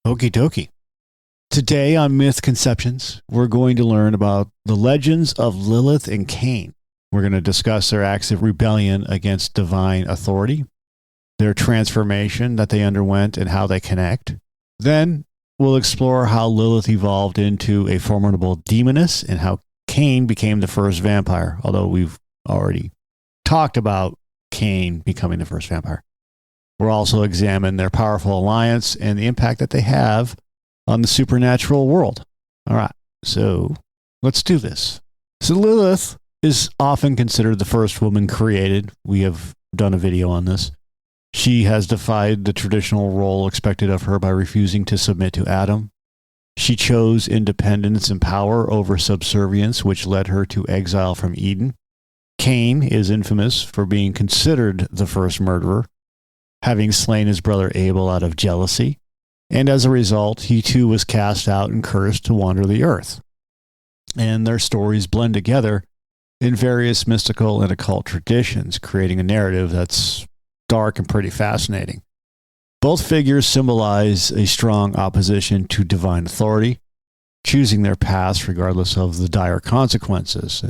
Okie dokie. Today on MythConceptions, we're going to learn about the legends of Lilith and Cain. We're going to discuss their acts of rebellion against divine authority, their transformation that they underwent and how they connect. Then we'll explore how Lilith evolved into a formidable demoness and how Cain became the first vampire, although we've already talked about Cain becoming the first vampire. We'll also examine their powerful alliance and the impact that they have on the supernatural world. All right, so let's do this. So Lilith is often considered the first woman created. We have done a video on this. She has defied the traditional role expected of her by refusing to submit to Adam. She chose independence and power over subservience, which led her to exile from Eden. Cain is infamous for being considered the first murderer, having slain his brother Abel out of jealousy, and as a result, he too was cast out and cursed to wander the earth. And their stories blend together in various mystical and occult traditions, creating a narrative that's dark and pretty fascinating. Both figures symbolize a strong opposition to divine authority, choosing their paths regardless of the dire consequences.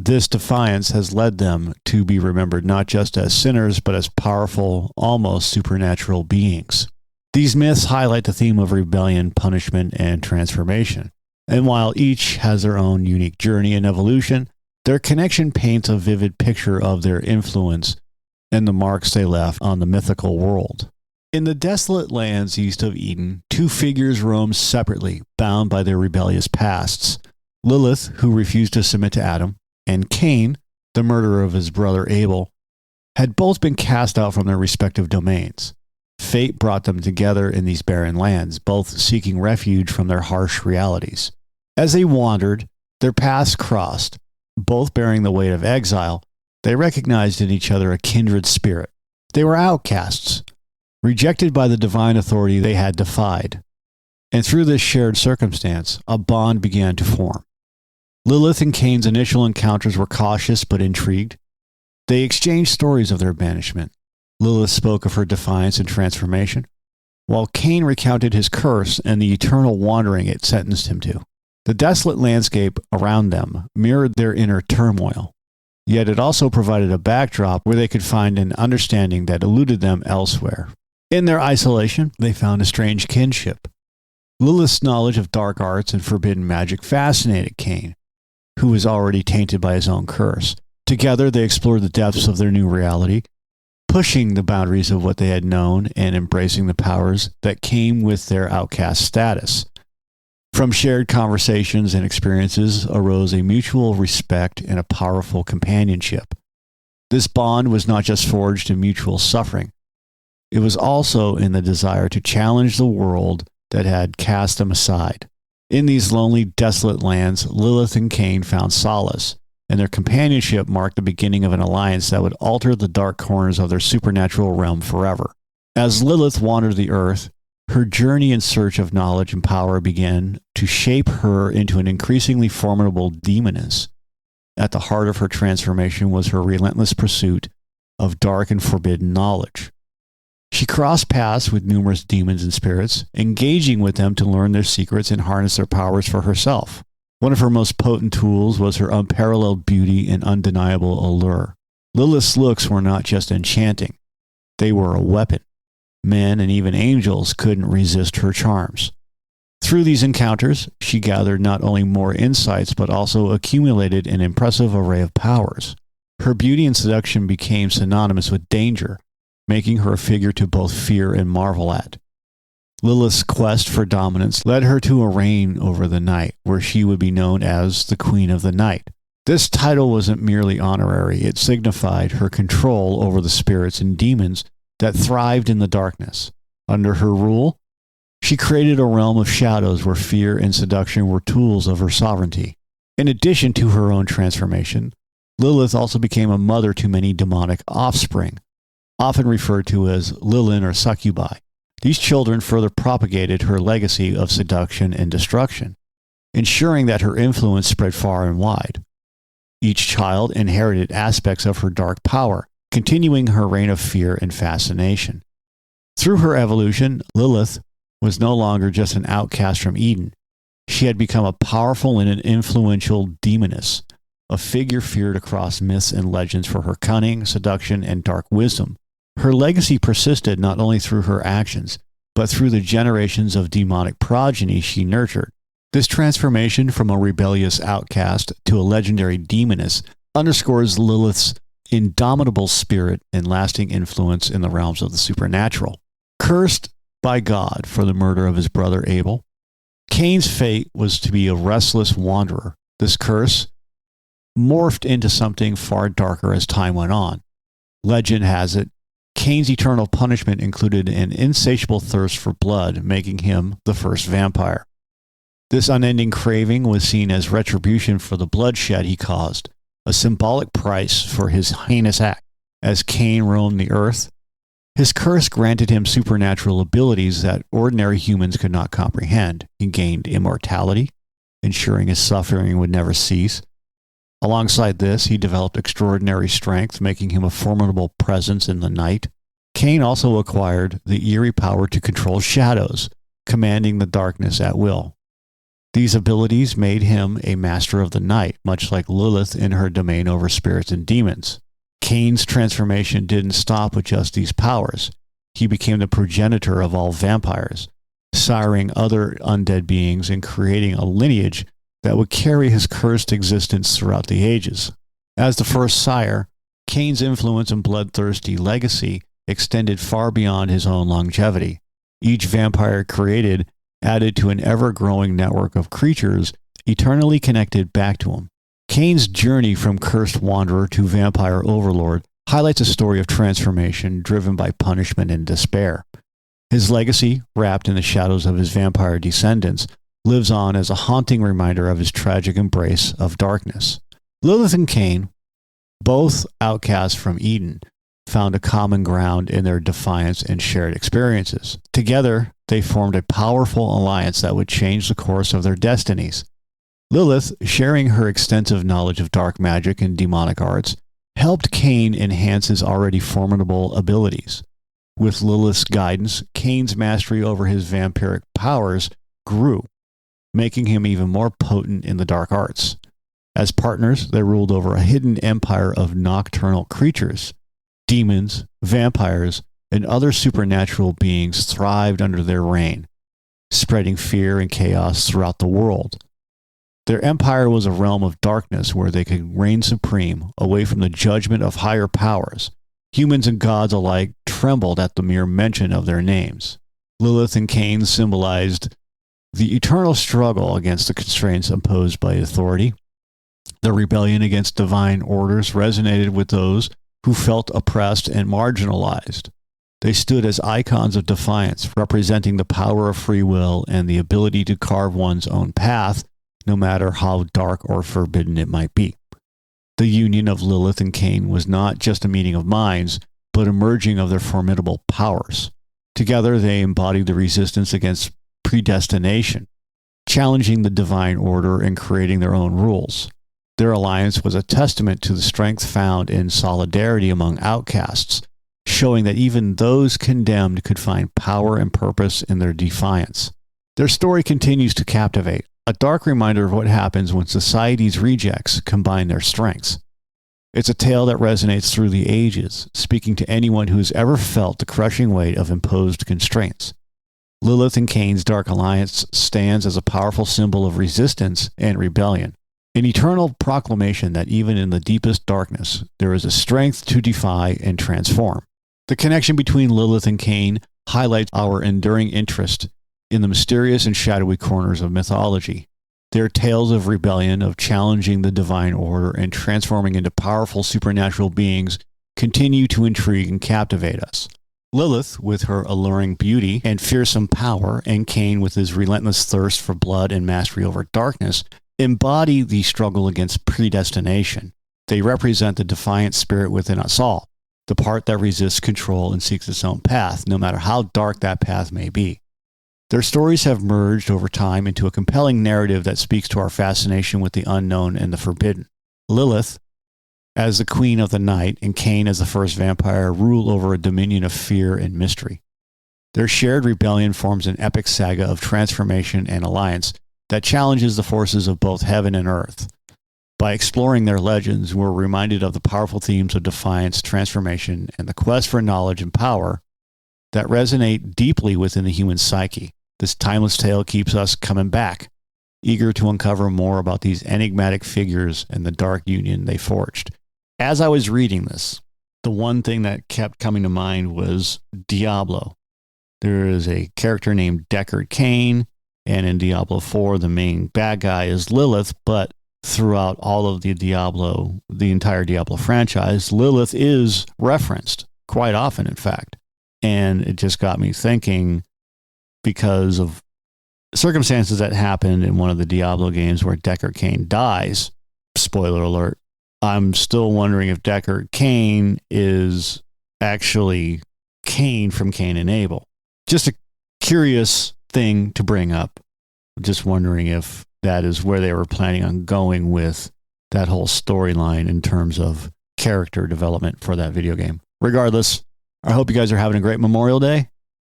This defiance has led them to be remembered not just as sinners, but as powerful, almost supernatural beings. These myths highlight the theme of rebellion, punishment, and transformation. And while each has their own unique journey and evolution, their connection paints a vivid picture of their influence and the marks they left on the mythical world. In the desolate lands east of Eden, two figures roam separately, bound by their rebellious pasts. Lilith, who refused to submit to Adam, and Cain, the murderer of his brother Abel, had both been cast out from their respective domains. Fate brought them together in these barren lands, both seeking refuge from their harsh realities. As they wandered, their paths crossed, both bearing the weight of exile. They recognized in each other a kindred spirit. They were outcasts, rejected by the divine authority they had defied. And through this shared circumstance, a bond began to form. Lilith and Cain's initial encounters were cautious but intrigued. They exchanged stories of their banishment. Lilith spoke of her defiance and transformation, while Cain recounted his curse and the eternal wandering it sentenced him to. The desolate landscape around them mirrored their inner turmoil, yet it also provided a backdrop where they could find an understanding that eluded them elsewhere. In their isolation, they found a strange kinship. Lilith's knowledge of dark arts and forbidden magic fascinated Cain, who was already tainted by his own curse. Together, they explored the depths of their new reality, pushing the boundaries of what they had known and embracing the powers that came with their outcast status. From shared conversations and experiences arose a mutual respect and a powerful companionship. This bond was not just forged in mutual suffering. It was also in the desire to challenge the world that had cast them aside. In these lonely, desolate lands, Lilith and Cain found solace, and their companionship marked the beginning of an alliance that would alter the dark corners of their supernatural realm forever. As Lilith wandered the earth, her journey in search of knowledge and power began to shape her into an increasingly formidable demoness. At the heart of her transformation was her relentless pursuit of dark and forbidden knowledge. She crossed paths with numerous demons and spirits, engaging with them to learn their secrets and harness their powers for herself. One of her most potent tools was her unparalleled beauty and undeniable allure. Lilith's looks were not just enchanting. They were a weapon. Men and even angels couldn't resist her charms. Through these encounters, she gathered not only more insights, but also accumulated an impressive array of powers. Her beauty and seduction became synonymous with danger, making her a figure to both fear and marvel at. Lilith's quest for dominance led her to a reign over the night, where she would be known as the Queen of the Night. This title wasn't merely honorary, it signified her control over the spirits and demons that thrived in the darkness. Under her rule, she created a realm of shadows where fear and seduction were tools of her sovereignty. In addition to her own transformation, Lilith also became a mother to many demonic offspring, often referred to as Lilin or succubi. These children further propagated her legacy of seduction and destruction, ensuring that her influence spread far and wide. Each child inherited aspects of her dark power, continuing her reign of fear and fascination. Through her evolution, Lilith was no longer just an outcast from Eden. She had become a powerful and an influential demoness, a figure feared across myths and legends for her cunning, seduction, and dark wisdom. Her legacy persisted not only through her actions, but through the generations of demonic progeny she nurtured. This transformation from a rebellious outcast to a legendary demoness underscores Lilith's indomitable spirit and lasting influence in the realms of the supernatural. Cursed by God for the murder of his brother Abel, Cain's fate was to be a restless wanderer. This curse morphed into something far darker as time went on. Legend has it, Cain's eternal punishment included an insatiable thirst for blood, making him the first vampire. This unending craving was seen as retribution for the bloodshed he caused, a symbolic price for his heinous act. As Cain roamed the earth, his curse granted him supernatural abilities that ordinary humans could not comprehend. He gained immortality, ensuring his suffering would never cease. Alongside this, he developed extraordinary strength, making him a formidable presence in the night. Cain also acquired the eerie power to control shadows, commanding the darkness at will. These abilities made him a master of the night, much like Lilith in her domain over spirits and demons. Cain's transformation didn't stop with just these powers. He became the progenitor of all vampires, siring other undead beings and creating a lineage that would carry his cursed existence throughout the ages. As the first sire, Cain's influence and bloodthirsty legacy extended far beyond his own longevity. Each vampire created added to an ever-growing network of creatures eternally connected back to him. Cain's journey from cursed wanderer to vampire overlord highlights a story of transformation driven by punishment and despair. His legacy, wrapped in the shadows of his vampire descendants, lives on as a haunting reminder of his tragic embrace of darkness. Lilith and Cain, both outcasts from Eden, found a common ground in their defiance and shared experiences. Together, they formed a powerful alliance that would change the course of their destinies. Lilith, sharing her extensive knowledge of dark magic and demonic arts, helped Cain enhance his already formidable abilities. With Lilith's guidance, Cain's mastery over his vampiric powers grew, making him even more potent in the dark arts. As partners, they ruled over a hidden empire of nocturnal creatures. Demons, vampires, and other supernatural beings thrived under their reign, spreading fear and chaos throughout the world. Their empire was a realm of darkness where they could reign supreme, away from the judgment of higher powers. Humans and gods alike trembled at the mere mention of their names. Lilith and Cain symbolized the eternal struggle against the constraints imposed by authority. The rebellion against divine orders resonated with those who felt oppressed and marginalized. They stood as icons of defiance, representing the power of free will and the ability to carve one's own path, no matter how dark or forbidden it might be. The union of Lilith and Cain was not just a meeting of minds, but a merging of their formidable powers. Together, they embodied the resistance against predestination, challenging the divine order and creating their own rules. Their alliance was a testament to the strength found in solidarity among outcasts, showing that even those condemned could find power and purpose in their defiance. Their story continues to captivate, a dark reminder of what happens when society's rejects combine their strengths. It's a tale that resonates through the ages, speaking to anyone who's ever felt the crushing weight of imposed constraints. Lilith and Cain's dark alliance stands as a powerful symbol of resistance and rebellion, an eternal proclamation that even in the deepest darkness, there is a strength to defy and transform. The connection between Lilith and Cain highlights our enduring interest in the mysterious and shadowy corners of mythology. Their tales of rebellion, of challenging the divine order and transforming into powerful supernatural beings, continue to intrigue and captivate us. Lilith, with her alluring beauty and fearsome power, and Cain with his relentless thirst for blood and mastery over darkness, embody the struggle against predestination. They represent the defiant spirit within us all, the part that resists control and seeks its own path, no matter how dark that path may be. Their stories have merged over time into a compelling narrative that speaks to our fascination with the unknown and the forbidden. Lilith, as the queen of the night, and Cain as the first vampire, rule over a dominion of fear and mystery. Their shared rebellion forms an epic saga of transformation and alliance that challenges the forces of both heaven and earth. By exploring their legends, we're reminded of the powerful themes of defiance, transformation, and the quest for knowledge and power that resonate deeply within the human psyche. This timeless tale keeps us coming back, eager to uncover more about these enigmatic figures and the dark union they forged. As I was reading this, the one thing that kept coming to mind was Diablo. There is a character named Deckard Cain, and in Diablo 4, the main bad guy is Lilith, but throughout all of the entire Diablo franchise, Lilith is referenced quite often, in fact. And it just got me thinking, because of circumstances that happened in one of the Diablo games where Deckard Cain dies, spoiler alert, I'm still wondering if Deckard Cain is actually Cain from Cain and Abel. Just a curious thing to bring up. Just wondering if that is where they were planning on going with that whole storyline in terms of character development for that video game. Regardless, I hope you guys are having a great Memorial Day.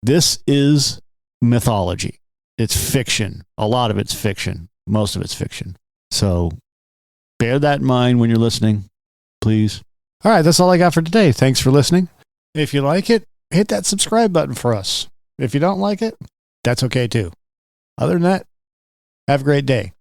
This is mythology. It's fiction. A lot of it's fiction. Most of it's fiction. So bear that in mind when you're listening, please. All right, that's all I got for today. Thanks for listening. If you like it, hit that subscribe button for us. If you don't like it, that's okay too. Other than that, have a great day.